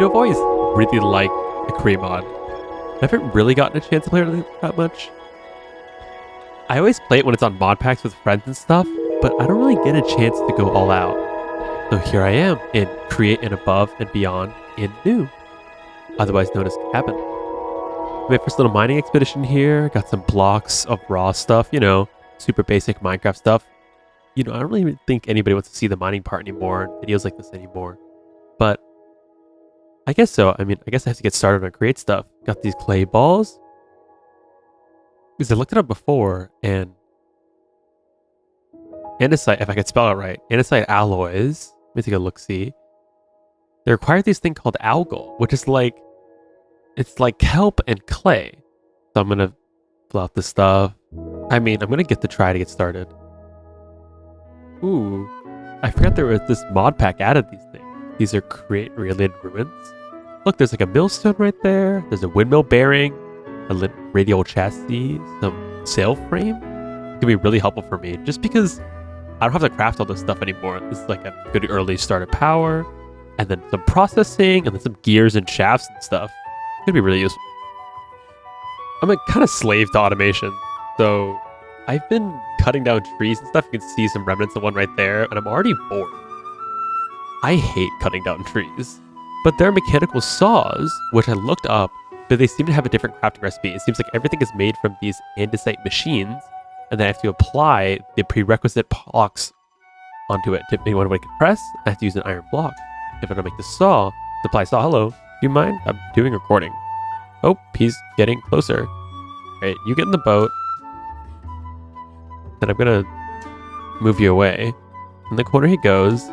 I've always really liked the Korea mod. I haven't really gotten a chance to play it that much. I always play it when it's on mod packs with friends and stuff, but I don't really get a chance to go all out. So here I am in Create and Above and Beyond in New, otherwise known as Cabin. My first little mining expedition here. Got some blocks of raw stuff, you know, super basic Minecraft stuff. You know, I don't really think anybody wants to see the mining part anymore, videos like this anymore. But I guess so. I mean, I guess I have to get started on Create stuff. Got these clay balls. Because I looked it up before, and andesite, if I could spell it right, andesite alloys. Let me take a look-see. They require this thing called algal, which is like, it's like kelp and clay. So I'm gonna fill out this stuff. I mean, I'm gonna get to try to get started. Ooh, I forgot there was this mod pack added these things. These are Create related ruins. Look, there's like a millstone right there. There's a windmill bearing, a radial chassis, some sail frame. It could be really helpful for me just because I don't have to craft all this stuff anymore. This is like a good early start of power, and then some processing, and then some gears and shafts and stuff. It could be really useful. I'm a kind of slave to automation, so I've been cutting down trees and stuff. You can see some remnants of one right there, and I'm already bored. I hate cutting down trees. But there are mechanical saws, which I looked up, but they seem to have a different crafting recipe. It seems like everything is made from these andesite machines, and then I have to apply the prerequisite blocks onto it. To make one way I can press, I have to use an iron block. If I don't make the saw, supply saw, hello, do you mind? I'm doing recording. Oh, he's getting closer. Alright, you get in the boat. Then I'm gonna move you away. In the corner he goes.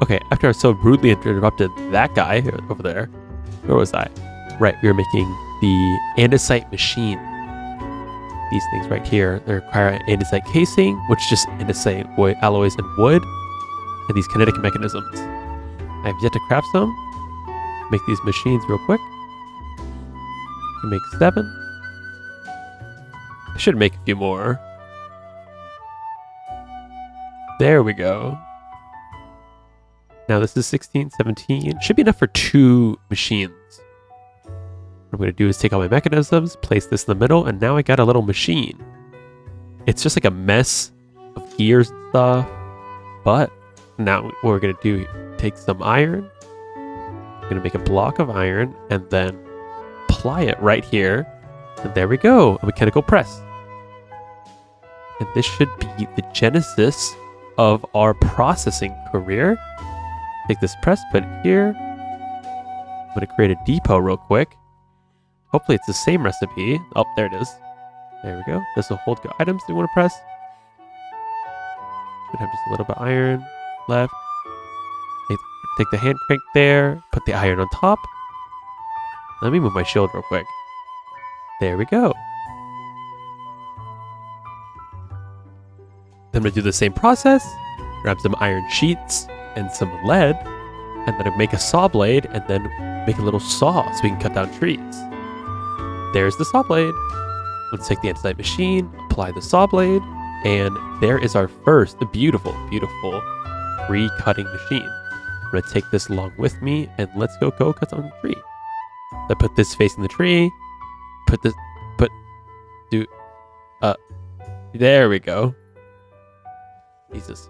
Okay, after I so rudely interrupted that guy over there, where was I? Right, we were making the andesite machine. These things right here, they require an andesite casing, which is just andesite alloys and wood, and these kinetic mechanisms. I have yet to craft some. Make these machines real quick. Make 7. I should make a few more. There we go. Now this is 16, 17. Should be enough for 2 machines. What I'm going to do is take all my mechanisms, place this in the middle, and now I got a little machine. It's just like a mess of gears and stuff. But now what we're going to do, take some iron. I'm going to make a block of iron and then apply it right here. And there we go, a mechanical press. And this should be the genesis of our processing career. Take this press, put it here. I'm going to create a depot real quick. Hopefully it's the same recipe. Oh, there it is. There we go. This will hold good items that you want to press. Should have just a little bit of iron left. Take the hand crank there, put the iron on top. Let me move my shield real quick. There we go. Then I'm going to do the same process. Grab some iron sheets and some lead, and then make a saw blade, and then make a little saw so we can cut down trees. There's the saw blade. Let's take the andesite machine, apply the saw blade, and there is our first beautiful, beautiful tree-cutting machine. I'm going to take this along with me, and let's go cut down the tree. I put this facing the tree, there we go. Jesus.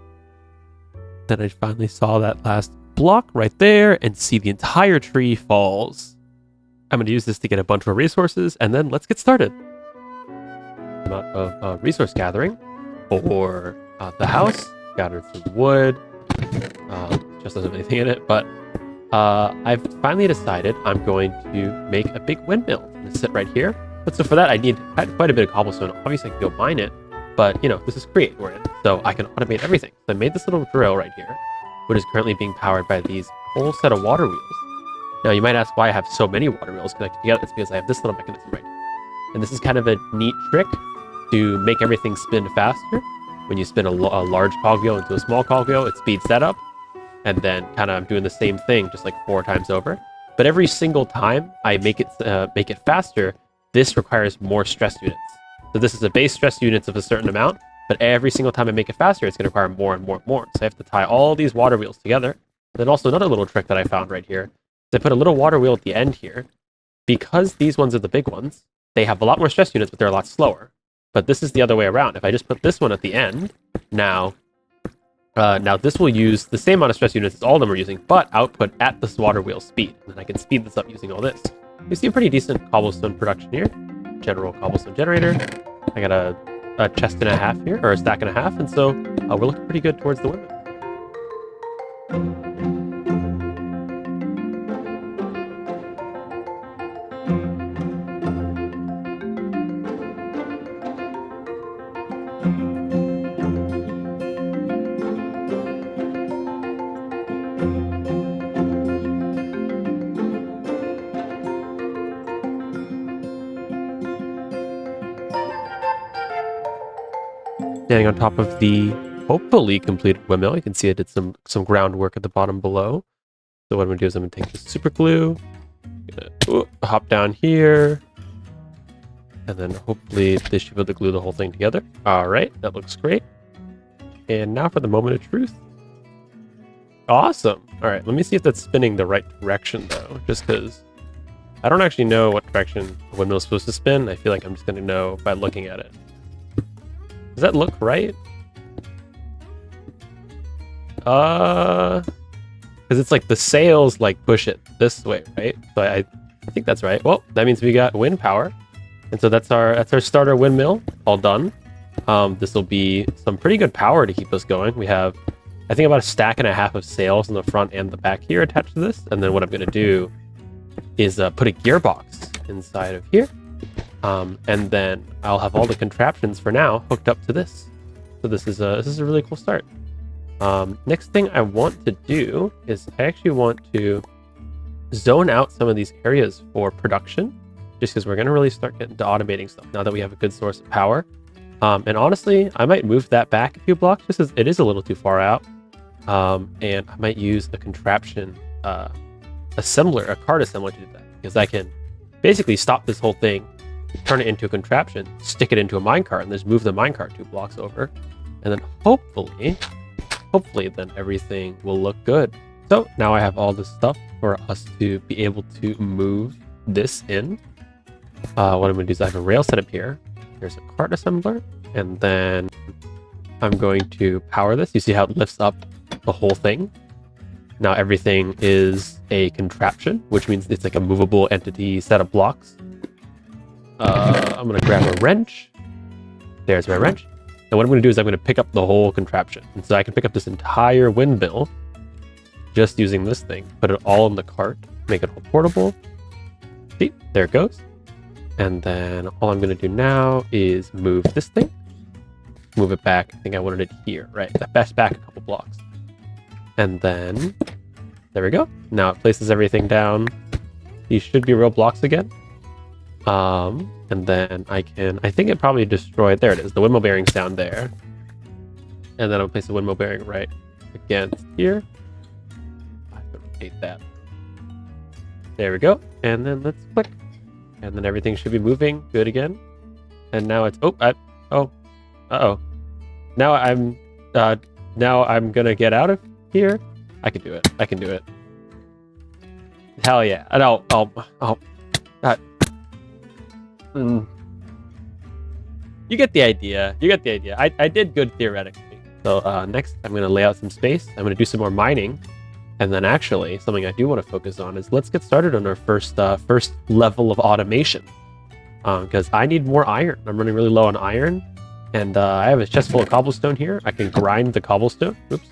Then I finally saw that last block right there and see the entire tree falls. I'm going to use this to get a bunch more resources, and then let's get started. Amount of resource gathering for the house. Gathered some wood. Just doesn't have anything in it, but I've finally decided I'm going to make a big windmill. It's going to sit right here. But so for that, I need quite a bit of cobblestone. Obviously, I can go mine it, but you know, this is Create we're in, so I can automate everything. So I made this little drill right here, which is currently being powered by these whole set of water wheels. Now, you might ask why I have so many water wheels connected together. It's because I have this little mechanism right here. And this is kind of a neat trick to make everything spin faster. When you spin a large cogwheel into a small cogwheel, it speeds that up. And then kind of I'm doing the same thing just like 4 times over. But every single time I make it faster, this requires more stress units. So this is a base stress units of a certain amount, but every single time I make it faster, it's going to require more and more and more. So I have to tie all these water wheels together. And then also another little trick that I found right here I put a little water wheel at the end here. Because these ones are the big ones, they have a lot more stress units, but they're a lot slower. But this is the other way around. If I just put this one at the end, now this will use the same amount of stress units as all of them are using, but output at this water wheel speed. And then I can speed this up using all this. You see a pretty decent cobblestone production here. General cobblestone generator. I got a chest and a half here, or a stack and a half, and so we're looking pretty good towards the windmill. Standing on top of the hopefully completed windmill. You can see I did some groundwork at the bottom below. So what I'm going to do is I'm going to take this super glue, hop down here, and then hopefully this should be able to glue the whole thing together. All right, that looks great. And now for the moment of truth. Awesome. All right, let me see if that's spinning the right direction though, just because I don't actually know what direction the windmill is supposed to spin. I feel like I'm just going to know by looking at it. Does that look right? Because it's like the sails like push it this way, right? So I think that's right. Well, that means we got wind power, and so that's our starter windmill all done. This will be some pretty good power to keep us going. We have, I think, about a stack and a half of sails in the front and the back here attached to this, and then what I'm going to do is put a gearbox inside of here. And then I'll have all the contraptions for now hooked up to this. So this is a really cool start. Next thing I want to do is I actually want to zone out some of these areas for production, just because we're going to really start getting to automating stuff now that we have a good source of power. And honestly, I might move that back a few blocks just as it is a little too far out. And I might use a contraption assembler, a card assembler to do that, because I can basically stop this whole thing, turn it into a contraption, stick it into a minecart, and just move the minecart 2 blocks over. And then hopefully then everything will look good. So now I have all this stuff for us to be able to move this in. What I'm going to do is I have a rail set up here. There's a cart assembler, and then I'm going to power this. You see how it lifts up the whole thing? Now everything is a contraption, which means it's like a movable entity set of blocks. I'm going to grab a wrench. There's my wrench. And what I'm going to do is I'm going to pick up the whole contraption. And so I can pick up this entire windmill just using this thing, put it all in the cart, make it all portable. See, there it goes. And then all I'm going to do now is move this thing, move it back. I think I wanted it here, right? That's back a couple blocks. And then there we go. Now it places everything down. These should be real blocks again. And then I think it probably destroyed, there it is, the windmill bearing's down there. And then I'll place the windmill bearing right against here. I have to rotate that. There we go. And then let's click. And then everything should be moving good again. And now it's, uh-oh. Now I'm gonna get out of here. I can do it. Hell yeah. And you get the idea. I did good theoretically. So next I'm going to lay out some space. I'm going to do some more mining. And then actually something I do want to focus on is let's get started on our first level of automation. Because I need more iron. I'm running really low on iron. And I have a chest full of cobblestone here. I can grind the cobblestone. Oops.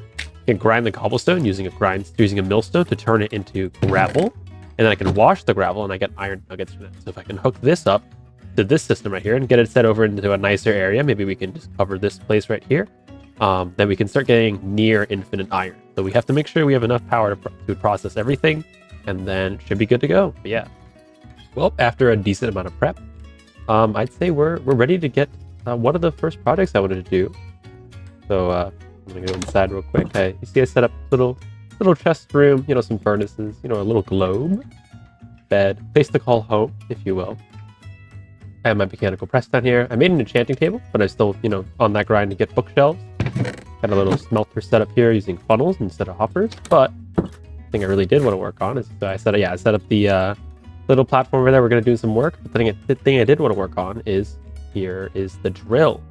I can grind the cobblestone using a millstone to turn it into gravel. And then I can wash the gravel and I get iron nuggets from that. So if I can hook this up to this system right here and get it set over into a nicer area, maybe we can just cover this place right here. Then we can start getting near infinite iron. So we have to make sure we have enough power to process everything, and then it should be good to go. But yeah. Well, after a decent amount of prep, I'd say we're ready to get one of the first projects I wanted to do. So I'm gonna go inside real quick. You see I set up little chest room, some furnaces, a little globe, bed, place to call home, if you will. I have my mechanical press down here. I made an enchanting table, but I'm still, on that grind to get bookshelves. Got a little smelter set up here using funnels instead of hoppers, but thing I really did want to work on is I set up the little platform over there. We're going to do some work. But the thing I did want to work on is here is the drill.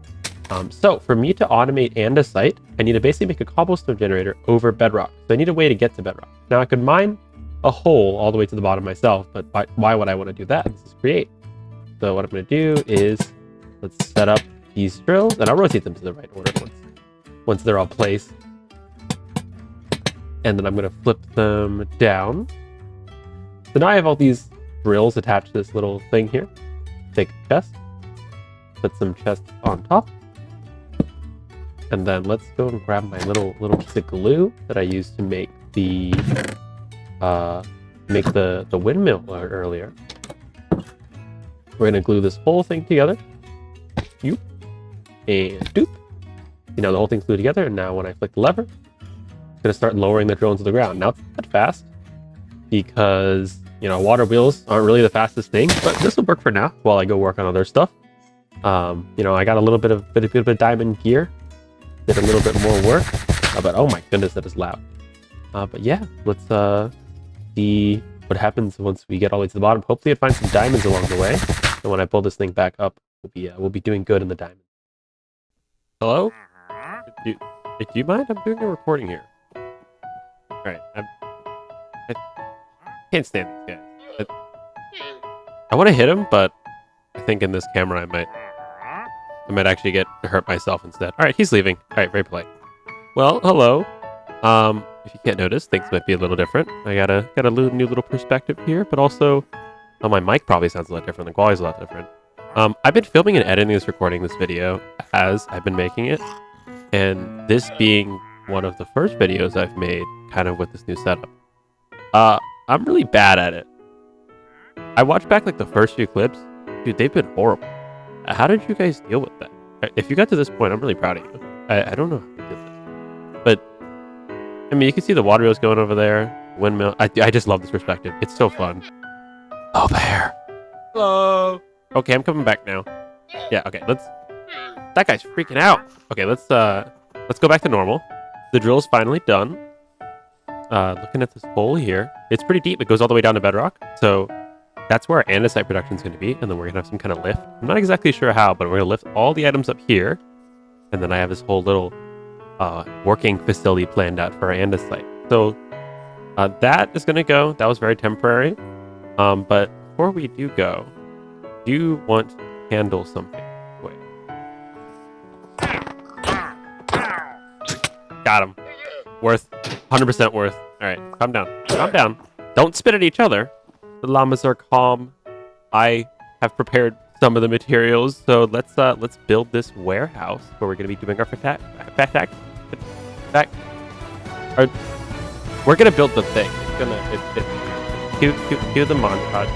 So for me to automate andesite, I need to basically make a cobblestone generator over bedrock. So I need a way to get to bedrock. Now I could mine a hole all the way to the bottom myself, but why would I want to do that? This is create. So what I'm going to do is let's set up these drills, and I'll rotate them to the right order once they're all placed. And then I'm going to flip them down. So now I have all these drills attached to this little thing here. Take a chest, put some chests on top. And then let's go and grab my little piece of glue that I used to make the windmill earlier. We're gonna glue this whole thing together. Yoop. And doop. You know, the whole thing's glued together, and now when I flick the lever, it's gonna start lowering the drill into the ground. Now it's not fast because, you know, water wheels aren't really the fastest thing, but this will work for now while I go work on other stuff. You know, I got a little bit of diamond gear. Did a little bit more work. But oh my goodness, that is loud. But yeah, let's see what happens once we get all the way to the bottom. Hopefully, I'd find some diamonds along the way. And when I pull this thing back up, we'll be doing good in the diamond. Hello? Do you mind? I'm doing a recording here. All right, I can't stand these guys. I want to hit him, but I think in this camera I might actually get hurt myself instead. All right, he's leaving. All right, very polite. Well, hello. If you can't notice, things might be a little different. I got a new little perspective here, but also, my mic probably sounds a lot different. The quality's a lot different. I've been filming and editing this video as I've been making it, and this being one of the first videos I've made, kind of with this new setup. I'm really bad at it. I watched back like the first few clips. Dude, they've been horrible. How did you guys deal with that? If you got to this point, I'm really proud of you. I don't know how you did this. But, I mean, you can see the water wheels going over there. Windmill. I just love this perspective. It's so fun. Oh, there. Hello. Okay, I'm coming back now. Yeah, okay, that guy's freaking out. Okay, let's go back to normal. The drill's finally done. Looking at this hole here. It's pretty deep. It goes all the way down to bedrock. So that's where our andesite production is going to be, and then we're going to have some kind of lift. I'm not exactly sure how, but we're going to lift all the items up here, and then I have this whole little working facility planned out for our andesite. So that is going to go. That was very temporary. But before we do go, do you want to handle something? Wait. Got him. Worth. 100% worth. All right, calm down. Calm down. Don't spit at each other. The llamas are calm. I have prepared some of the materials, so let's build this warehouse where we're going to be doing our we're going to build the thing. It's gonna cue the montage.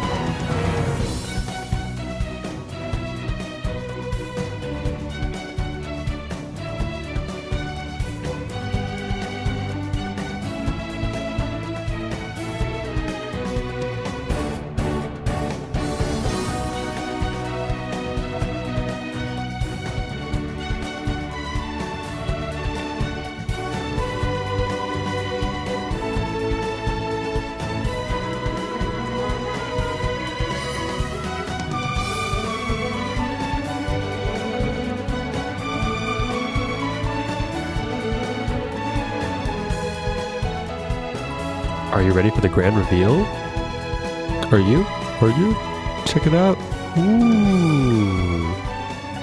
Are you ready for the grand reveal? Are you? Check it out. Ooh.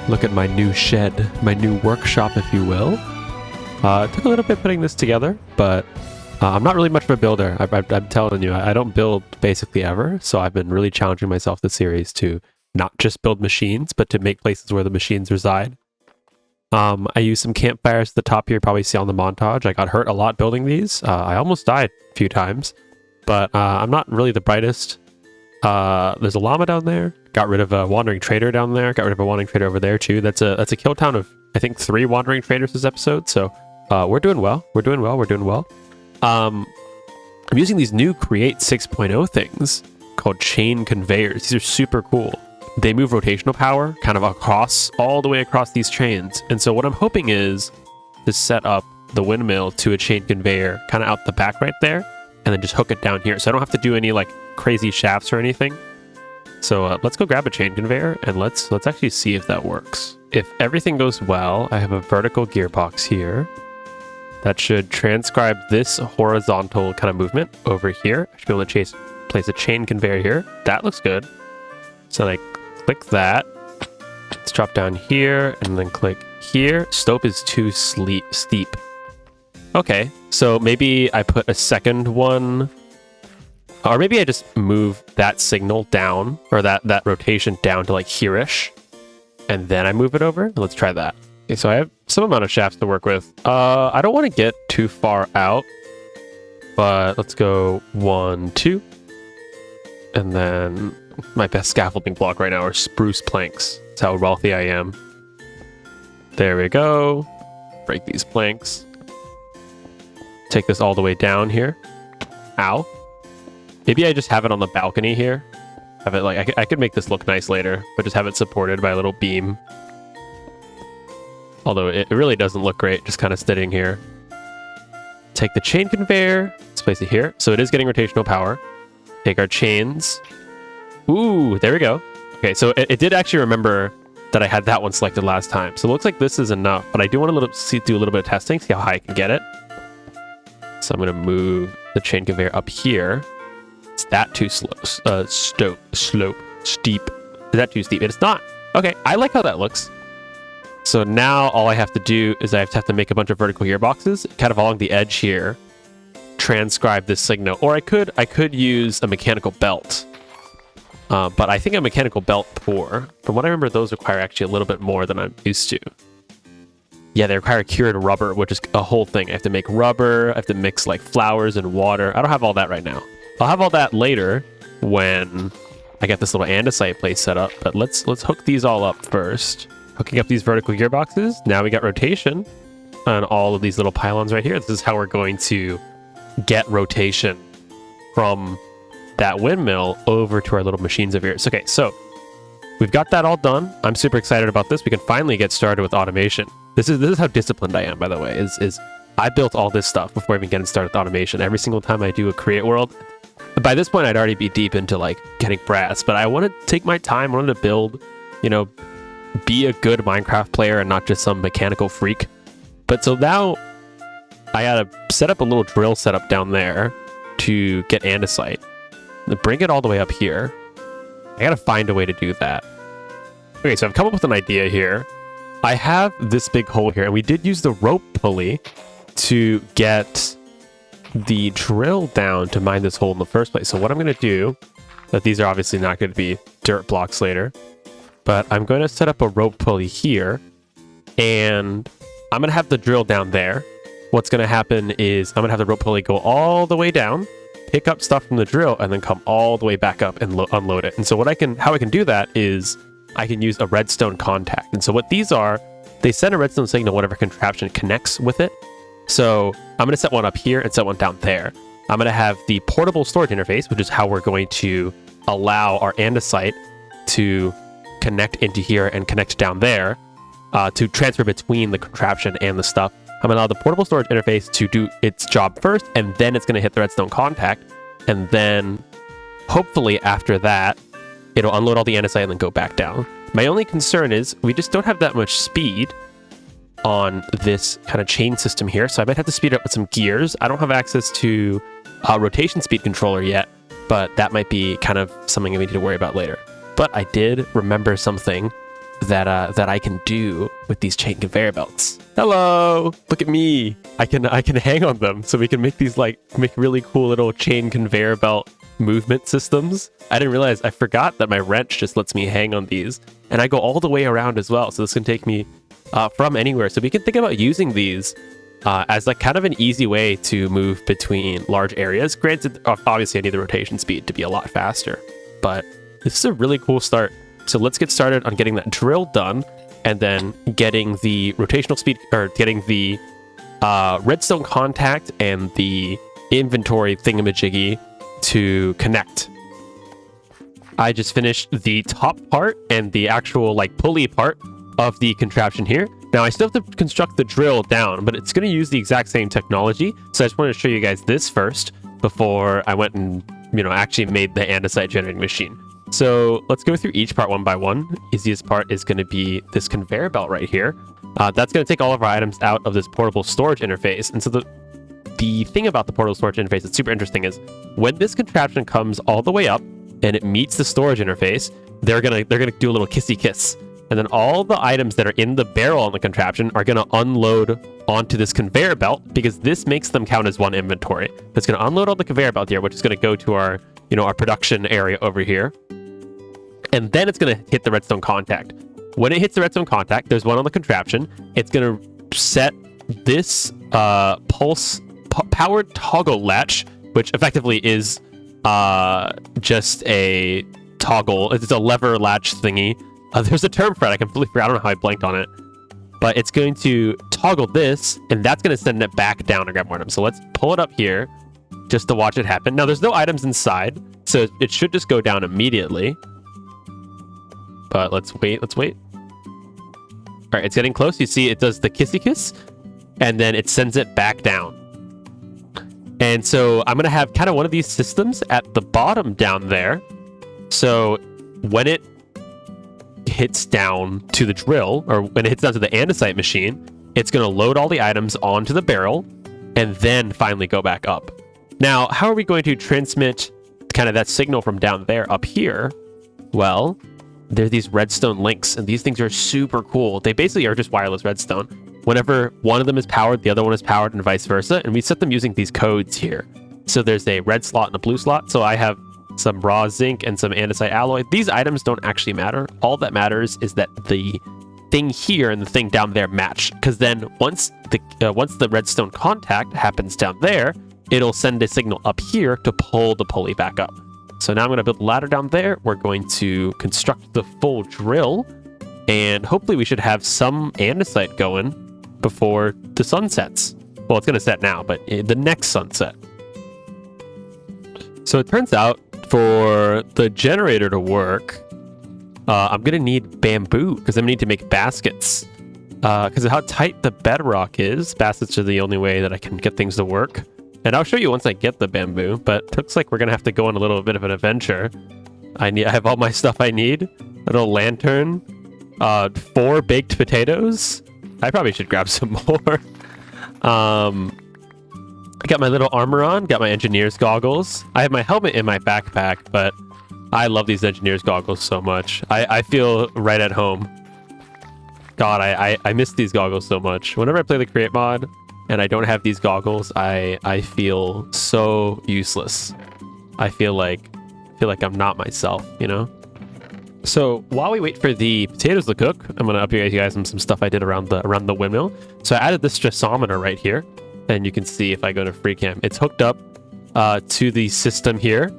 Look at my new shed, my new workshop, if you will. It took a little bit putting this together, but I'm not really much of a builder. I'm telling you, I don't build basically ever, so I've been really challenging myself this series to not just build machines, but to make places where the machines reside. I used some campfires at the top here, you probably see on the montage. I got hurt a lot building these. I almost died a few times, but I'm not really the brightest. There's a llama down there. Got rid of a wandering trader down there. Got rid of a wandering trader over there too. That's a kill town of, I think, 3 wandering traders this episode. So we're doing well. We're doing well. I'm using these new Create 6.0 things called chain conveyors. These are super cool. They move rotational power kind of all the way across these chains. And so what I'm hoping is to set up the windmill to a chain conveyor kind of out the back right there. and then just hook it down here. So I don't have to do any like crazy shafts or anything. So let's go grab a chain conveyor and let's actually see if that works. If everything goes well, I have a vertical gearbox here that should transcribe this horizontal kind of movement over here. I should be able to place a chain conveyor here. That looks good. So I click that. Let's drop down here and then click here. Stope is too steep. Okay, so maybe I put a second one, or maybe I just move that signal down, or that rotation down to like here-ish, and then I move it over. Let's try that. Okay, so I have some amount of shafts to work with. I don't want to get too far out, but let's go 1, 2, and then my best scaffolding block right now are spruce planks. That's how wealthy I am. There we go. Break these planks. Take this all the way down here. Ow. Maybe I just have it on the balcony here. Have it like, I could make this look nice later, but just have it supported by a little beam. Although it really doesn't look great, just kind of sitting here. Take the chain conveyor, let's place it here. So it is getting rotational power. Take our chains. Ooh, there we go. Okay, so it did actually remember that I had that one selected last time. So it looks like this is enough, but I do want to do a little bit of testing, see how high I can get it. So I'm going to move the chain conveyor up here. Is that too steep? Is that too steep? It's not. Okay, I like how that looks. So now all I have to do is I have to make a bunch of vertical gearboxes, kind of along the edge here, transcribe this signal. Or I could use a mechanical belt. But I think a mechanical belt pour, from what I remember, those require actually a little bit more than I'm used to. Yeah, they require cured rubber, which is a whole thing. I have to make rubber, I have to mix like flowers and water. I don't have all that right now. I'll have all that later when I get this little andesite place set up, but let's hook these all up first. Hooking up these vertical gearboxes. Now we got rotation on all of these little pylons right here. This is how we're going to get rotation from that windmill over to our little machines over here. So, okay, so we've got that all done. I'm super excited about this. We can finally get started with automation. This is how disciplined I am, by the way, is I built all this stuff before even getting started with automation. Every single time I do a create world, by this point I'd already be deep into like getting brass, but I want to take my time. I wanted to build, you know, be a good Minecraft player and not just some mechanical freak. But so now I gotta set up a little drill setup down there to get andesite. Bring it all the way up here. I gotta find a way to do that. Okay, so I've come up with an idea here. I have this big hole here, and we did use the rope pulley to get the drill down to mine this hole in the first place. So what I'm going to do, that these are obviously not going to be dirt blocks later, but I'm going to set up a rope pulley here, and I'm going to have the drill down there. What's going to happen is I'm going to have the rope pulley go all the way down, pick up stuff from the drill, and then come all the way back up and unload it. And so how I can do that is I can use a redstone contact. And so what these are, they send a redstone signal whatever contraption connects with it. So I'm going to set one up here and set one down there. I'm going to have the portable storage interface, which is how we're going to allow our andesite to connect into here and connect down there to transfer between the contraption and the stuff. I'm going to allow the portable storage interface to do its job first, and then it's going to hit the redstone contact. And then hopefully after that, it'll unload all the andesite and then go back down. My only concern is we just don't have that much speed on this kind of chain system here, so I might have to speed it up with some gears. I don't have access to a rotation speed controller yet, but that might be kind of something we need to worry about later. But I did remember something that I can do with these chain conveyor belts. Hello, look at me. I can hang on them, so we can make these make really cool little chain conveyor belt movement systems. I didn't realize, I forgot that my wrench just lets me hang on these, and I go all the way around as well, so this can take me from anywhere. So we can think about using these as like kind of an easy way to move between large areas. Granted, obviously I need the rotation speed to be a lot faster, but this is a really cool start. So let's get started on getting that drill done, and then getting the rotational speed, or getting the redstone contact and the inventory thingamajiggy to connect. I just finished the top part and the actual pulley part of the contraption here. Now I still have to construct the drill down, but it's going to use the exact same technology. So I just wanted to show you guys this first before I went and, actually made the andesite generating machine. So let's go through each part one by one. Easiest part is going to be this conveyor belt right here. That's going to take all of our items out of this portable storage interface. And so the thing about the portable storage interface that's super interesting is when this contraption comes all the way up and it meets the storage interface, they're gonna do a little kissy kiss. And then all the items that are in the barrel on the contraption are going to unload onto this conveyor belt, because this makes them count as one inventory. It's going to unload on the conveyor belt here, which is going to go to our, our production area over here. And then it's going to hit the redstone contact. When it hits the redstone contact, there's one on the contraption. It's going to set this powered toggle latch, which effectively is just a toggle. It's a lever latch thingy. There's a term for it. I completely forgot. I don't know how I blanked on it. But it's going to toggle this, and that's going to send it back down to grab more items. So let's pull it up here just to watch it happen. Now, there's no items inside, so it should just go down immediately. But let's wait. All right, it's getting close. You see it does the kissy kiss, and then it sends it back down. And so I'm going to have kind of one of these systems at the bottom down there. So when it hits down to the drill, or when it hits down to the andesite machine, it's going to load all the items onto the barrel and then finally go back up. Now, how are we going to transmit kind of that signal from down there up here? Well, there are these redstone links, and these things are super cool. They basically are just wireless redstone. Whenever one of them is powered, the other one is powered, and vice versa. And we set them using these codes here. So there's a red slot and a blue slot. So I have some raw zinc and some andesite alloy. These items don't actually matter. All that matters is that the thing here and the thing down there match. Because then once the redstone contact happens down there, it'll send a signal up here to pull the pulley back up. So now I'm going to build a ladder down there. We're going to construct the full drill, and hopefully we should have some andesite going before the sun sets. Well, it's going to set now, but the next sunset. So it turns out for the generator to work, I'm going to need bamboo, because I'm going to need to make baskets. Because of how tight the bedrock is, baskets are the only way that I can get things to work. And I'll show you once I get the bamboo, but it looks like we're going to have to go on a little bit of an adventure. I have all my stuff I need. A little lantern, 4 baked potatoes. I probably should grab some more. I got my little armor on, got my engineer's goggles. I have my helmet in my backpack, but I love these engineer's goggles so much. I feel right at home. God, I miss these goggles so much. Whenever I play the create mod and I don't have these goggles, I feel so useless. I feel like I'm not myself, So while we wait for the potatoes to cook, I'm gonna update you guys on some stuff I did around the windmill. So I added this stressometer right here, and you can see if I go to FreeCam, it's hooked up to the system here.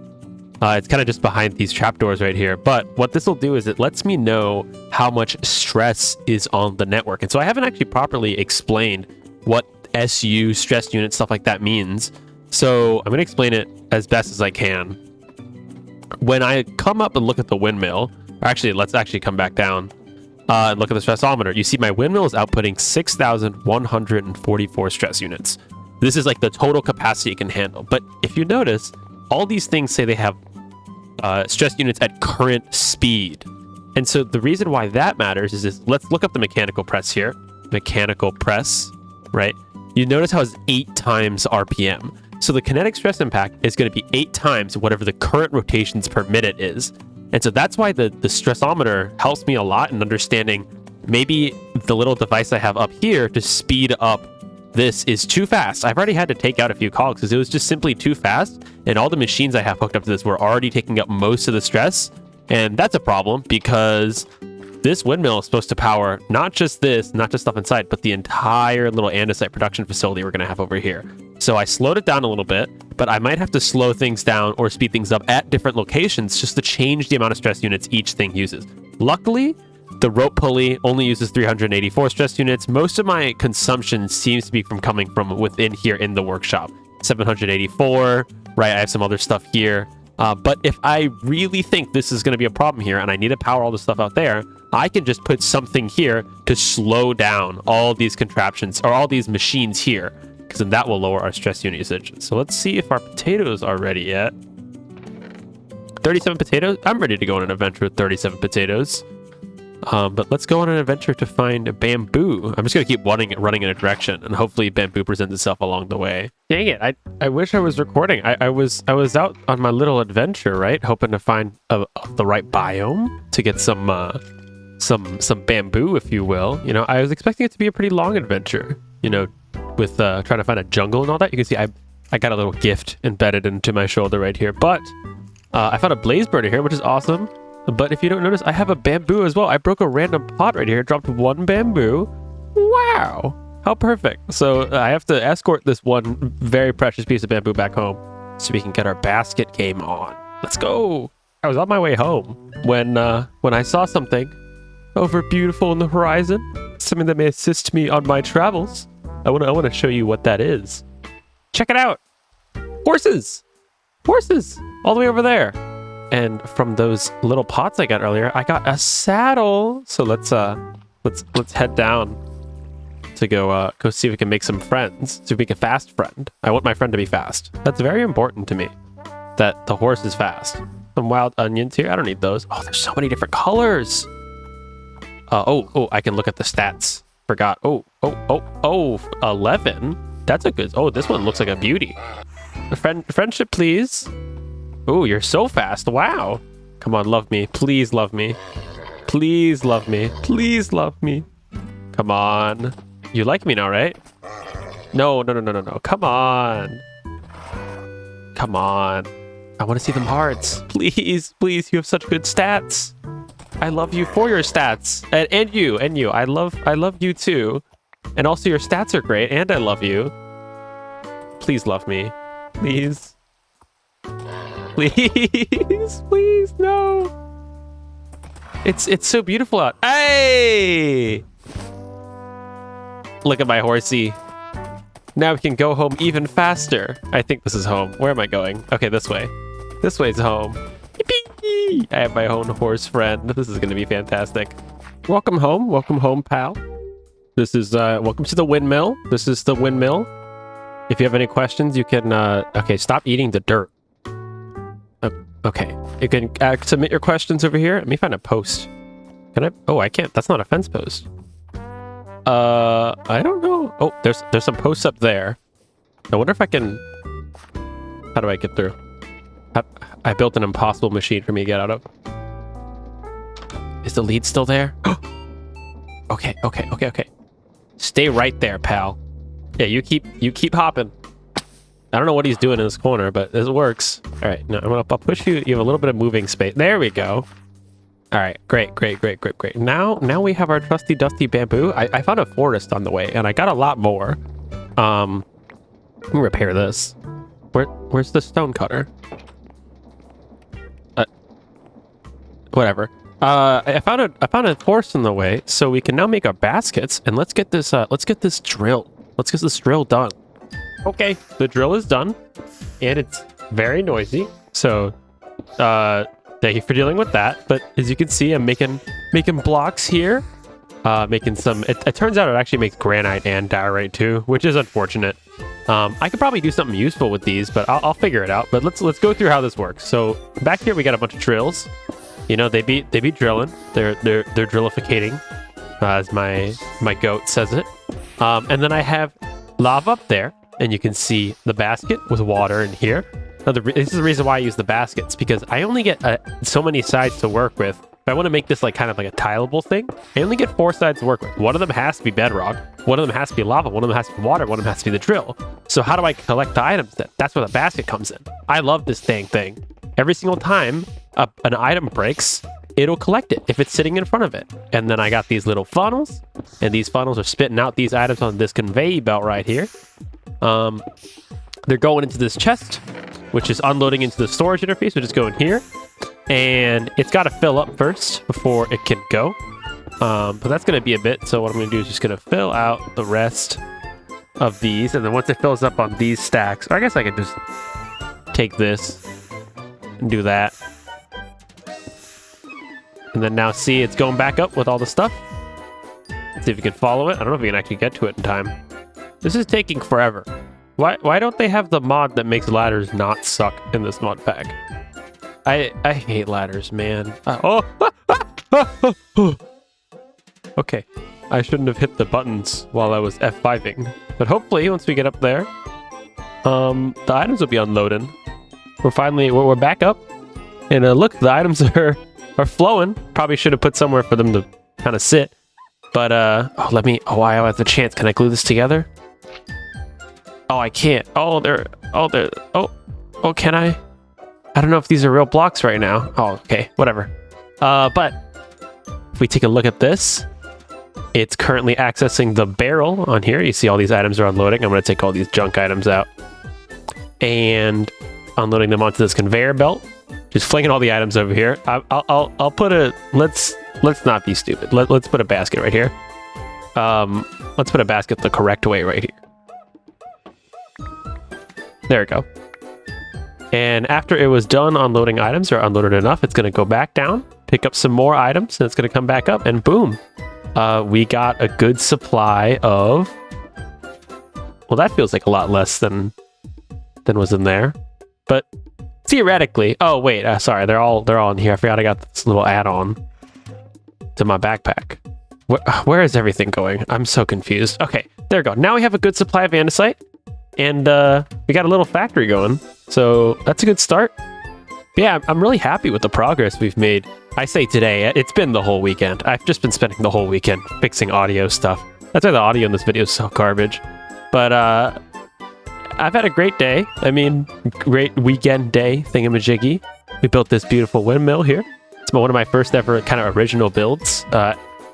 It's kind of just behind these trapdoors right here. But what this will do is it lets me know how much stress is on the network. And so I haven't actually properly explained what SU, stress unit, stuff like that means. So I'm going to explain it as best as I can. When I come up and look at the windmill, or actually, let's actually come back down and look at the stressometer. You see my windmill is outputting 6,144 stress units. This is like the total capacity it can handle. But if you notice, all these things say they have stress units at current speed. And so the reason why that matters is this. Let's look up the mechanical press here. Mechanical press, right? You notice how it's 8 times RPM. So the kinetic stress impact is going to be 8 times whatever the current rotations per minute is. And so that's why the stressometer helps me a lot in understanding maybe the little device I have up here to speed up this is too fast. I've already had to take out a few cogs because it was just simply too fast. And all the machines I have hooked up to this were already taking up most of the stress. And that's a problem because this windmill is supposed to power not just this, not just stuff inside, but the entire little andesite production facility we're going to have over here. So I slowed it down a little bit, but I might have to slow things down or speed things up at different locations just to change the amount of stress units each thing uses. Luckily, the rope pulley only uses 384 stress units. Most of my consumption seems to be coming from within here in the workshop. 784, right? I have some other stuff here. But if I really think this is going to be a problem here and I need to power all the stuff out there, I can just put something here to slow down all these contraptions or all these machines here. because then that will lower our stress unit usage. So let's see if our potatoes are ready yet. 37 potatoes. I'm ready to go on an adventure with 37 potatoes. But let's go on an adventure to find bamboo. I'm just going to keep running in a direction, and hopefully bamboo presents itself along the way. Dang it, I wish I was recording. I was out on my little adventure, right? Hoping to find the right biome to get some bamboo, if you will. You know, I was expecting it to be a pretty long adventure, you know, with trying to find a jungle and all that. You can see I got a little gift embedded into my shoulder right here. But I found a blaze burner here, which is awesome. But if you don't notice, I have a bamboo as well. I broke a random pot right here, dropped one bamboo. Wow, how perfect. So I have to escort this one very precious piece of bamboo back home so we can get our basket game on. Let's go. I was on my way home when I saw something over beautiful on the horizon, something that may assist me on my travels. I want to show you what that is. Check it out. Horses, all the way over there. And from those little pots I got earlier, I got a saddle. So let's head down to go see if we can make some friends. See if we can fast friend. I want my friend to be fast. That's very important to me, that the horse is fast. Some wild onions here. I don't need those. Oh, there's so many different colors. Oh, I can look at the stats. Forgot. Oh, 11. That's a good. Oh, this one looks like a beauty. Friendship, please. Oh, you're so fast. Wow. Come on, love me. Please love me. Please love me. Please love me. Come on. You like me now, right? No. Come on. Come on. I want to see them hearts. Please, you have such good stats. I love you for your stats. And you. I love you too. And also your stats are great, and I love you. Please love me. Please. Please, no. It's so beautiful out. Hey! Look at my horsey. Now we can go home even faster. I think this is home. Where am I going? Okay, this way. This way's home. Yippee! I have my own horse friend. This is gonna be fantastic. Welcome home, pal. This is welcome to the windmill. This is the windmill. If you have any questions, you can okay, stop eating the dirt. Okay, you can submit your questions over here. Let me find a post. Can I? Oh, I can't. That's not a fence post. I don't know. Oh, there's some posts up there. I wonder if I can. How do I get through? I built an impossible machine for me to get out of. Is the lead still there? Okay. Stay right there, pal. Yeah, you keep hopping. I don't know what he's doing in this corner, but it works. All right, now I'll push you. You have a little bit of moving space. There we go. All right, great. Now we have our trusty dusty bamboo. I found a forest on the way, and I got a lot more. Let me repair this. Where's the stone cutter? Whatever. I found a forest in the way, so we can now make our baskets. And let's get this drill. Let's get this drill done. Okay, the drill is done, and it's very noisy. So, thank you for dealing with that. But as you can see, I'm making blocks here. Making some. It turns out it actually makes granite and diorite too, which is unfortunate. I could probably do something useful with these, but I'll figure it out. But let's go through how this works. So back here we got a bunch of drills. You know, they be drilling. They're drillificating, as my goat says it. And then I have lava up there. And you can see the basket with water in here. Now, this is the reason why I use the baskets, because I only get so many sides to work with. If I want to make this like kind of like a tileable thing, I only get 4 sides to work with. One of them has to be bedrock, one of them has to be lava, one of them has to be water, one of them has to be the drill. So how do I collect the items then? That's where the basket comes in. I love this dang thing. Every single time an item breaks, it'll collect it if it's sitting in front of it. And then I got these little funnels, and these funnels are spitting out these items on this conveyor belt right here. They're going into this chest, which is unloading into the storage interface, which is going here. And it's got to fill up first before it can go. But that's going to be a bit. So what I'm going to do is just going to fill out the rest of these. And then once it fills up on these stacks, or I guess I could just take this and do that. And then now see, it's going back up with all the stuff. Let's see if we can follow it. I don't know if we can actually get to it in time. This is taking forever. Why don't they have the mod that makes ladders not suck in this mod pack? I hate ladders, man. Okay, I shouldn't have hit the buttons while I was F5ing, but hopefully once we get up there, the items will be unloading. We're back up, and look, the items are flowing. Probably should have put somewhere for them to kind of sit, but I have the chance. Can I glue this together? Oh, I can't. Can I? I don't know if these are real blocks right now. Oh, okay, whatever. But if we take a look at this, it's currently accessing the barrel on here. You see all these items are unloading. I'm going to take all these junk items out and unloading them onto this conveyor belt. Just flinging all the items over here. I'll put a let's not be stupid. Let's put a basket right here. Let's put a basket the correct way right here. There we go. And after it was done unloading items, or unloaded enough, it's going to go back down, pick up some more items, and it's going to come back up, and boom. We got a good supply of... Well, that feels like a lot less than was in there. But theoretically... Oh, wait, sorry, they're all in here. I forgot I got this little add-on to my backpack. Where is everything going? I'm so confused. Okay, there we go. Now we have a good supply of andesite. And we got a little factory going, so that's a good start. Yeah, I'm really happy with the progress we've made. I say today, it's been the whole weekend. I've just been spending the whole weekend fixing audio stuff. That's why the audio in this video is so garbage. But I've had a great day. I mean, great weekend day thingamajiggy. We built this beautiful windmill here. It's one of my first ever kind of original builds.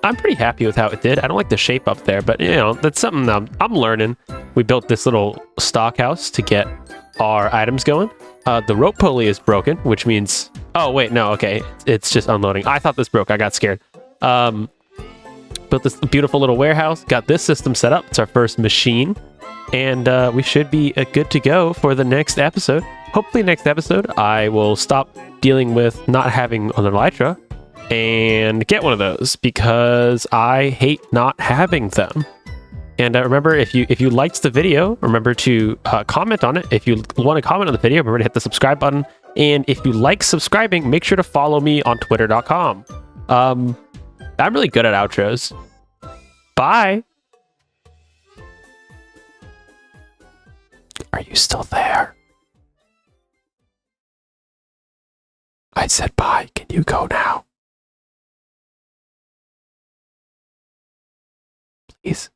I'm pretty happy with how it did. I don't like the shape up there, but you know, that's something I'm learning. We built this little stock house to get our items going. The rope pulley is broken, which means... Oh, wait, no, okay. It's just unloading. I thought this broke. I got scared. Built this beautiful little warehouse. Got this system set up. It's our first machine. And we should be good to go for the next episode. Hopefully next episode, I will stop dealing with not having an elytra and get one of those, because I hate not having them. And remember, if you liked the video, remember to comment on it. If you want to comment on the video, remember to hit the subscribe button. And if you like subscribing, make sure to follow me on twitter.com. I'm really good at outros. Bye. Are you still there? I said bye. Can you go now? Please.